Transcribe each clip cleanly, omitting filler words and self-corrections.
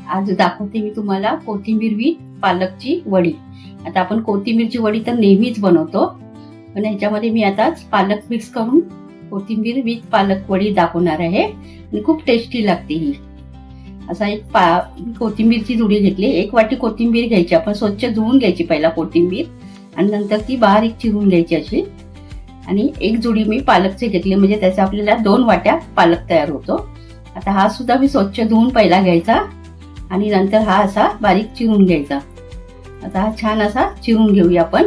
आज दाखवते मी तुम्हाला कोथिंबीर विथ पालकची वडी. आता आपण कोथिंबीरची वडी तर नेहमीच बनवतो, पण ह्याच्यामध्ये मी आता पालक मिक्स करून कोथिंबीर विथ पालक वडी दाखवणार आहे आणि खूप टेस्टी लागते ही. असा कोथिंबीरची जुडी घेतली. 1 वाटी कोथिंबीर घ्यायची. आपण स्वच्छ धुवून घ्यायची पहिला कोथिंबीर आणि नंतर ती बारीक चिरून घ्यायची अशी. आणि 1 जुडी मी पालकचे घेतली, म्हणजे त्याचा आपल्याला 2 वाट्या पालक तयार होतो. आता हा सुद्धा मी स्वच्छ धुवून पहिला घ्यायचा आणि नंतर हा असा बारीक चिरून घ्यायचा. आता हा छान असा चिरून घेऊया आपण.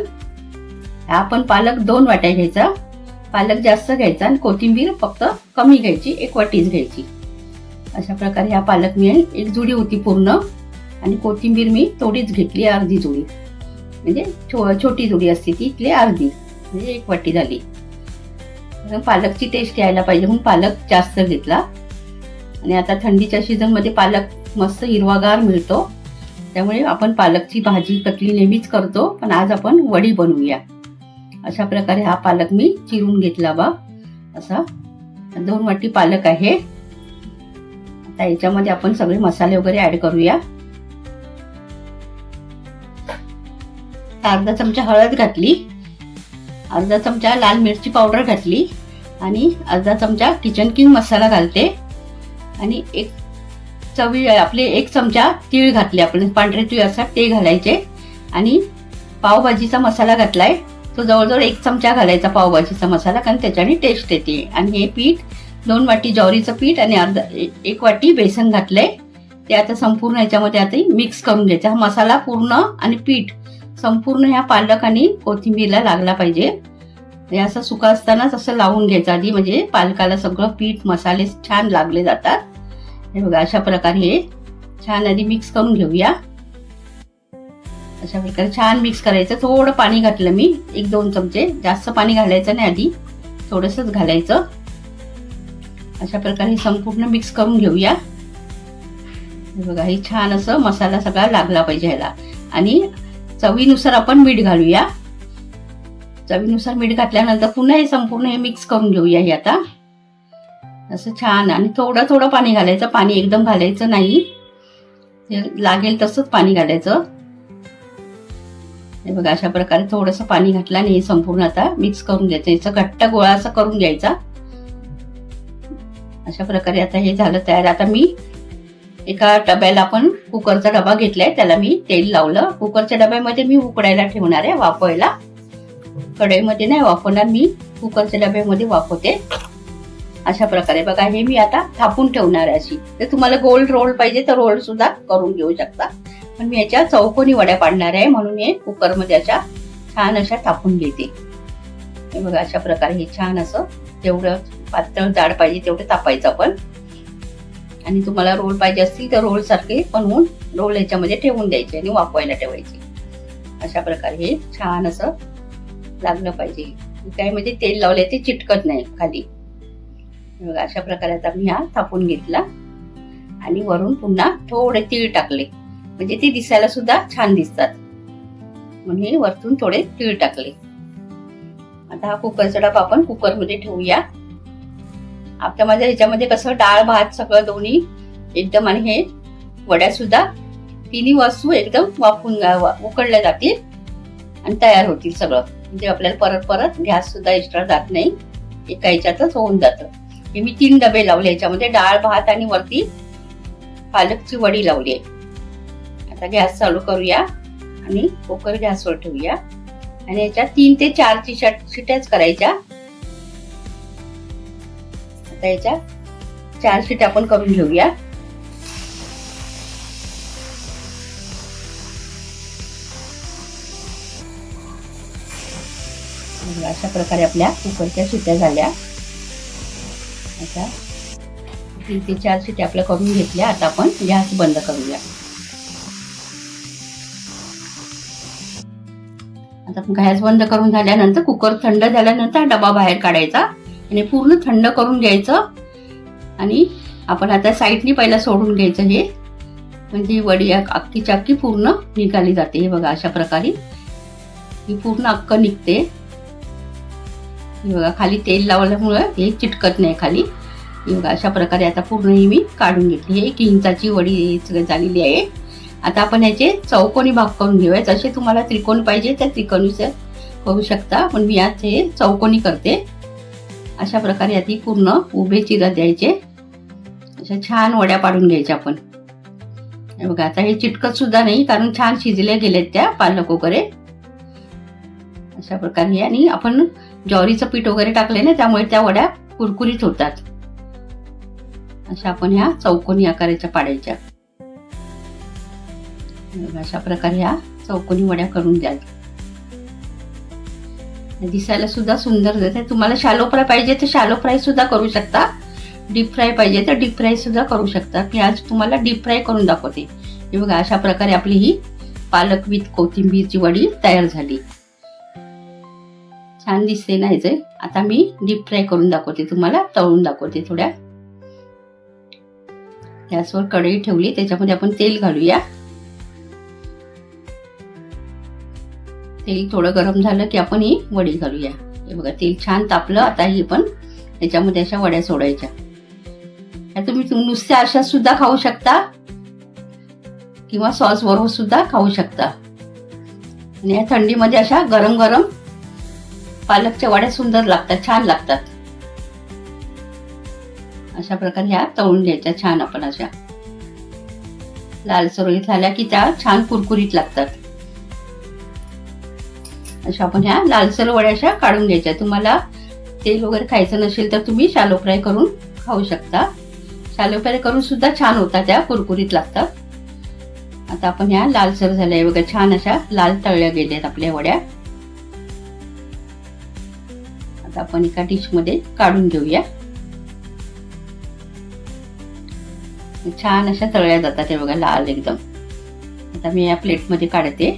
आपण पालक 2 वाट्या घ्यायचा. पालक जास्त घ्यायचा आणि कोथिंबीर फक्त कमी घ्यायची, 1 वाटीच घ्यायची. अशा प्रकारे हा पालक मी 1 जुडी होती पूर्ण आणि कोथिंबीर मी थोडीच घेतली, अर्धी जुडी, म्हणजे छोटी जुडी असते ती, इथली अर्धी, म्हणजे 1 वाटी झाली. पालकची टेस्ट यायला पाहिजे म्हणून पालक जास्त घेतला. आणि आता थंडीच्या सीझन मध्ये पालक मस्त हिरवागार मिळतो, त्यामुळे आपण पालकची भाजी कटली नेहमीच करतो, पण आज आपण वडी बनवूया. अशा प्रकारे हा पालक मी चिरून घेतला बा. असा 2 वाटी पालक आहे. आता याच्यामध्ये आपण सगळे मसाले वगैरे ऍड करूया. अर्धा चमचा हळद घातली, अर्धा चमचा लाल मिरची पावडर घातली आणि अर्धा चमचा किचन किंग मसाला घालते आणि आपले 1 चमचा तीळ घातले. आपण पांढरे तीळ असतात ते घालायचे आणि पावभाजीचा मसाला घातलाय, तो जवळजवळ 1 चमचा घालायचा पावभाजीचा मसाला, कारण त्याच्याने टेस्ट येते. आणि हे पीठ 2 वाटी ज्वारीचं पीठ आणि 1 वाटी बेसन घातलंय. ते आता संपूर्ण याच्यामध्ये आता मिक्स करून घ्यायचा. हा मसाला पूर्ण आणि पीठ संपूर्ण ह्या पालक आणि कोथिंबीरला लागला पाहिजे. हे असं सुका असतानाच असं लावून घ्यायचं आधी, म्हणजे पालकाला सगळं पीठ मसाले छान लागले जातात. हे बघा, अशा प्रकारे हे छान आधी मिक्स करून घेऊया. अशा प्रकारे छान मिक्स करायचं. थोडं पाणी घातलं मी, 1-2 चमचे, जास्त पाणी घालायचं नाही, आधी थोडंसंच घालायचं. अशा प्रकारे संपूर्ण मिक्स करून घेऊया. हे बघा, हे छान असं मसाला सगळा लागला पाहिजे ह्याला. आणि चवीनुसार आपण मीठ घालूया. चवीनुसार मीठ घातल्यानंतर पुन्हा हे संपूर्ण हे मिक्स करून घेऊया. हे आता असं छान, आणि थोडं थोडं पाणी घालायचं, पाणी एकदम घालायचं नाही, लागेल तसंच पाणी घालायचं. हे बघा, अशा प्रकारे थोडंसं पाणी घातलं आणि हे संपूर्ण आता मिक्स करून घ्यायचं. याचा घट्ट गोळा असा करून घ्यायचा. अशा प्रकारे आता हे झालं तयार. आता मी एका डब्याला, आपण कुकरचा डबा घेतलाय, त्याला मी तेल लावलं. कुकरच्या डब्यामध्ये मी उकडायला ठेवणार आहे, वाफवायला. कढईमध्ये नाही वाफवणार मी, कुकरच्या डब्यामध्ये वाफवते. अशा प्रकारे बघा, हे मी आता थापून ठेवणार आहे अशी. तर तुम्हाला गोल रोल पाहिजे तर रोल सुद्धा करून घेऊ शकता, पण मी याच्या चौकोनी वड्या पाडणार आहे, म्हणून हे कुकरमध्ये अशा छान अशा थापून घेते. हे बघा, अशा प्रकारे हे छान असं, जेवढं पातळ जाड पाहिजे तेवढे तापायचं आपण. आणि तुम्हाला रोल पाहिजे असतील तर रोल सारखे बनवून रोल ह्याच्यामध्ये ठेवून द्यायचे आणि वाफवायला ठेवायचे. अशा प्रकारे हे छान असं लागलं पाहिजे. काय म्हणजे तेल लावले ते चिटकत नाही खाली. बघा, अशा प्रकारे आता मी हा थापून घेतला आणि वरून पुन्हा थोडे तीळ टाकले, म्हणजे ते दिसायला सुद्धा छान दिसतात, म्हणून हे वरतून थोडे तीळ टाकले. आता हा कुकरचा डबा आपण कुकरमध्ये ठेवूया. आता माझ्या ह्याच्यामध्ये कसं डाळ भात सगळं दोन्ही एकदम, आणि हे वड्या सुद्धा तिन्ही वस्तू एकदम वाफून उकडल्या जातील आणि तयार होतील सगळं, म्हणजे आपल्याला परत परत गॅस सुद्धा एक्स्ट्रा जात नाही, एका ह्याच्यातच होऊन जातं. हे मी 3 डबे लावले, ह्याच्यामध्ये डाळ भात आणि वरती पालकची वडी लावली आहे. आता गॅस चालू करूया आणि कुकर गॅसवर ठेवूया आणि याच्यात 3 ते 4 शिट्याच करायच्या. आता याच्या 4 शिट्या आपण करून घेऊया. अशा प्रकारे आपल्या कुकरच्या शिट्या झाल्या. आता 3 ते 4 शिट्या आपल्या करून घेतल्या. आता आपण गॅस बंद करूया. आता गॅस बंद करून झाल्यानंतर, कुकर थंड झाल्यानंतर डबा बाहेर काढायचा आणि पूर्ण थंड करून घ्यायचं. आणि आपण आता साईडनी पहिला सोडून घ्यायचं हे, म्हणजे वडी अख्खीच्या अख्खी पूर्ण निघाली जाते. हे बघा, अशा प्रकारे ही पूर्ण अख्ख निघते. हे बघा, खाली तेल लावल्यामुळे हे चिटकत नाही खाली. ही बघा अशा प्रकारे आता पूर्ण ही मी काढून घेतली आहे. 1 इंचाची वडी झालेली आहे. आता आपण याचे चौकोनी भाग करून घेऊया. जसे तुम्हाला त्रिकोणी पाहिजे तर त्रिकोणी करू शकता, पण मी आज हे चौकोनी करते. अशा प्रकारे आता पूर्ण उभे चिरा द्यायचे. अशा छान वड्या पाडून घ्यायच्या आपण. हे बघा आता हे चिटकत सुद्धा नाही, कारण छान शिजले गेलेत त्या पालक वगैरे. अशा प्रकारे आणि आपण ज्वारीचं पीठ वगैरे टाकले ना, त्यामुळे त्या वड्या कुरकुरीत होतात. अशा आपण ह्या चौकोनी आकाराच्या पाडायच्या. अशा प्रकारे ह्या चौकोनी वड्या करून द्या. दिसायला सुद्धा सुंदर दिसते. तुम्हाला शॅलो फ्राय पाहिजे तर शॅलो फ्राय सुद्धा करू शकता, डीप फ्राय पाहिजे तर डीप फ्राय सुद्धा करू शकता. मी आज तुम्हाला डीप फ्राय करून दाखवते. हे बघा अशा प्रकारे आपली ही पालक विथ कोथिंबीरची वडी तयार झाली. छान दिसते ना याचे. आता मी डीप फ्राय करून दाखवते तुम्हाला, तळून दाखवते. थोड्या गॅसवर कढई ठेवली, त्याच्यामध्ये आपण तेल घालूया. तेल थोडं गरम झालं की आपण ही वडी घालूया. हे बघा तेल छान तापलं. आता ही पण त्याच्यामध्ये अशा वड्या सोडायच्या. तुम्ही नुसत्या अशा सुद्धा खाऊ शकता किंवा सॉस बरोबर सुद्धा खाऊ शकता. आणि या थंडीमध्ये अशा गरम गरम पालकच्या वड्या सुंदर लागतात, छान लागतात. अशा प्रकारे ह्या तळून घ्यायच्या छान. आपण अशा लालसर झाल्या की त्या छान कुरकुरीत लागतात. अशा आपण ह्या लालसर वड्या अशा काढून घ्यायच्या. तुम्हाला तेल वगैरे खायचं नसेल तर तुम्ही शॅलो फ्राय करून खाऊ शकता. शॅलो फ्राय करून सुद्धा छान होतात, त्या कुरकुरीत लागतात. आता आपण ह्या लालसर झाल्या बघा, छान अशा लाल तळल्या गेल्यात आपल्या वड्या. आता आपण एका डिश मध्ये काढून घेऊया. छान अशा तळल्या जातात. हे बघा लाल एकदम. आता मी या प्लेट मध्ये काढते.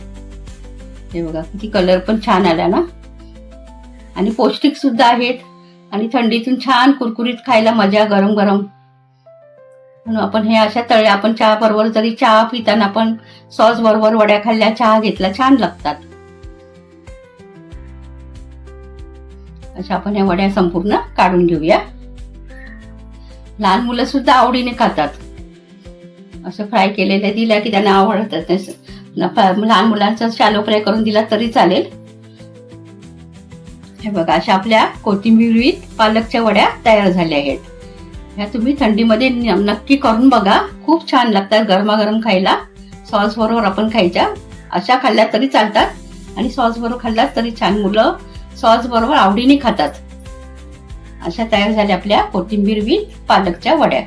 हे बघा किती कलर पण छान आला ना, आणि पौष्टिक सुद्धा आहेत. आणि थंडीतून छान कुरकुरीत खायला मजा, गरम गरम. म्हणून आपण हे अशा तळल्या. आपण चहा बरोबर जरी चहा पिताना आपण सॉस बरोबर वड्या खाल्ल्या, चहा घेतला, छान लागतात. अशा आपण या वड्या संपूर्ण काढून घेऊया. लहान मुलं सुद्धा आवडीने खातात. असं फ्राय केलेलं दिला की त्यांना आवडतात. लहान मुलांचा शॅलो फ्राय करून दिला तरी चालेल. हे बघा अशा आपल्या कोथिंबीर विथ पालकच्या वड्या तयार झाल्या आहेत. ह्या तुम्ही थंडीमध्ये नक्की करून बघा, खूप छान लागतात गरमागरम खायला. सॉस बरोबर आपण खायच्या. अशा खाल्ल्या तरी चालतात आणि सॉस बरोबर खाल्ल्या तरी छान. मुलं सॉस बरोबर आवडीने खातात. अशा तयार झाल्या आपल्या कोथिंबीर विथ पालकच्या वड्या.